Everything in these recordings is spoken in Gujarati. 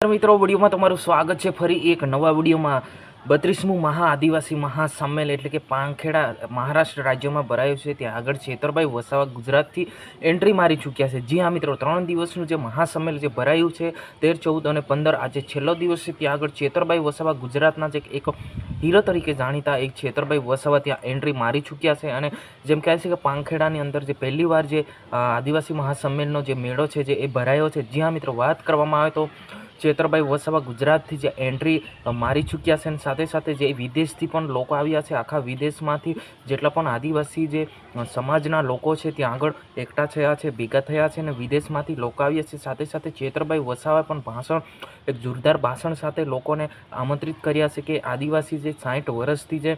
મિત્રો વિડીયોમાં તમારું સ્વાગત છે ફરી એક નવા વિડીયોમાં 32મું મહા આદિવાસી મહાસંમેલન એટલે કે પાંખેડા મહારાષ્ટ્ર રાજ્યમાં ભરાયું છે. ત્યાં આગળ છેતરભાઈ વસાવા ગુજરાતથી એન્ટ્રી મારી ચૂક્યા છે. જી હા મિત્રો, 3 દિવસનું જે મહાસંમેલન જે ભરાયું છે 13, 14 અને 15 આજે છેલ્લો દિવસ છે. ત્યાં આગળ છેતરભાઈ વસાવા ગુજરાતના જે એક હીરો તરીકે જાણીતા એક છેતરભાઈ વસાવા ત્યાં એન્ટ્રી મારી ચૂક્યા છે. અને જેમ કહે છે કે પાંખેડાની અંદર જે પહેલીવાર જે આદિવાસી મહાસંમેલનનો જે મેળો છે જે એ ભરાયો છે. જી હા મિત્રો, વાત કરવામાં આવે તો છેતરભાઈ વસાવા ગુજરાતથી જે એન્ટ્રી મારી ચૂક્યા છે અને સાથે સાથે જે વિદેશથી પણ લોકો આવ્યા છે. આખા વિદેશમાંથી જેટલા પણ આદિવાસી જે સમાજના લોકો છે ત્યાં આગળ એકઠા થયા છે, ભેગા થયા છે અને વિદેશમાંથી લોકો આવ્યા છે. સાથે સાથે છેતરભાઈ વસાવાએ પણ એક જોરદાર ભાષણ સાથે લોકોને આમંત્રિત કર્યા છે કે આદિવાસી જે 60 વર્ષથી જે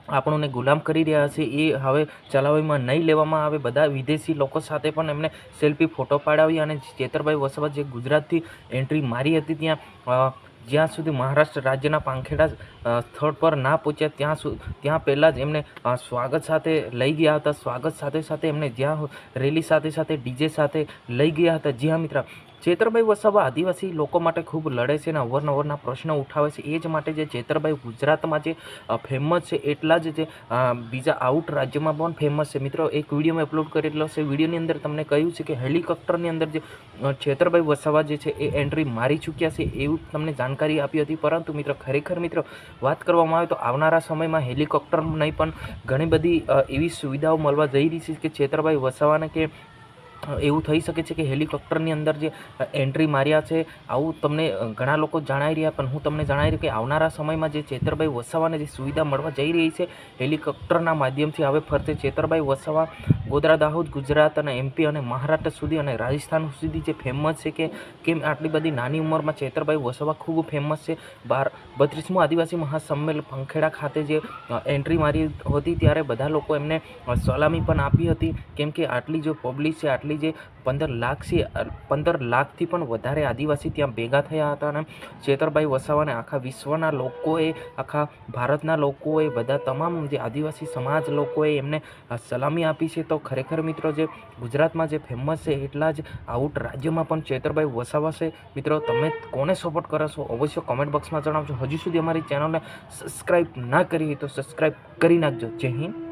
આપણને ગુલામ કરી રહ્યા છે એ હવે ચલાવવામાં નહીં લેવામાં આવે. બધા વિદેશી લોકો સાથે પણ એમને સેલ્ફી ફોટો પાડાવી અને છેતરભાઈ વસાવા જે ગુજરાતથી એન્ટ્રી મારી હતી ત્યાં જ્યાં સુધી મહારાષ્ટ્ર રાજ્યના પાંખેડા સ્થળ પર ના પહોંચ્યા ત્યાં પહેલાં જ એમને સ્વાગત સાથે લઈ ગયા હતા. સ્વાગત સાથે સાથે એમને જ્યાં રેલી સાથે સાથે ડીજે સાથે લઈ ગયા હતા. જી હા મિત્ર, છેતરભાઈ વસાવા આદિવાસી લોકો માટે ખૂબ લડે છે અને અવારનવારના પ્રશ્નો ઉઠાવે છે. એ જ માટે જે છેતરભાઈ ગુજરાતમાં જે ફેમસ છે એટલા જ જે બીજા આઉટ રાજ્યમાં પણ ફેમસ છે. મિત્રો, એક વિડીયો મેં અપલોડ કરેલો છે. વિડીયોની અંદર તમને કહ્યું છે કે હેલિકોપ્ટરની અંદર જે છેતરભાઈ વસાવા જે છે એ એન્ટ્રી મારી ચૂક્યા છે એવું તમને જાણકારી આપી હતી. પરંતુ મિત્રો, ખરેખર મિત્રો વાત કરવામાં આવે તો આવનારા સમયમાં હેલિકોપ્ટર નહીં પણ ઘણી બધી એવી સુવિધાઓ મળવા જઈ રહી છે કે છેતરભાઈ વસાવાને કે એવું થઈ શકે છે કે હેલિકોપ્ટરની અંદર જે એન્ટ્રી માર્યા છે આવું તમને ઘણા લોકો જણાવી રહ્યા. પણ હું તમને જણાવી રહ્યો કે આવનારા સમયમાં જે છેતરભાઈ વસાવાને જે સુવિધા મળવા જઈ રહી છે હેલિકોપ્ટરના માધ્યમથી હવે ફરતે છેતરભાઈ વસાવા ગોધરા, દાહોદ, ગુજરાત અને એમપી અને મહારાષ્ટ્ર સુધી અને રાજસ્થાન સુધી જે ફેમસ છે કે કેમ આટલી બધી નાની ઉંમરમાં છેતરભાઈ વસાવા ખૂબ ફેમસ છે. 32મું આદિવાસી મહાસંમેલન પાંખેડા ખાતે જે એન્ટ્રી મારી હતી ત્યારે બધા લોકો એમને સલામી પણ આપી હતી. કેમ કે આટલી જો પબ્લિક છે, આટલી જે 15 લાખ છે, 15 લાખથી પણ વધારે આદિવાસી ત્યાં ભેગા થયા હતા અને છેતરભાઈ વસાવાને આખા વિશ્વના લોકોએ, આખા ભારતના લોકોએ, બધા તમામ જે આદિવાસી સમાજ લોકોએ એમને સલામી આપી છે. તો ખરેખર મિત્રો, જે ગુજરાતમાં જે ફેમસ છે એટલા જ આઉટ રાજ્યમાં પણ છેતરભાઈ વસાવા છે. મિત્રો, તમે કોને સપોર્ટ કરો છો અવશ્ય કોમેન્ટ બોક્સમાં જણાવજો. હજુ સુધી અમારી ચેનલને સબસ્ક્રાઈબ ના કરી હોય તો સબસ્ક્રાઈબ કરી નાખજો. જય હિન્દ.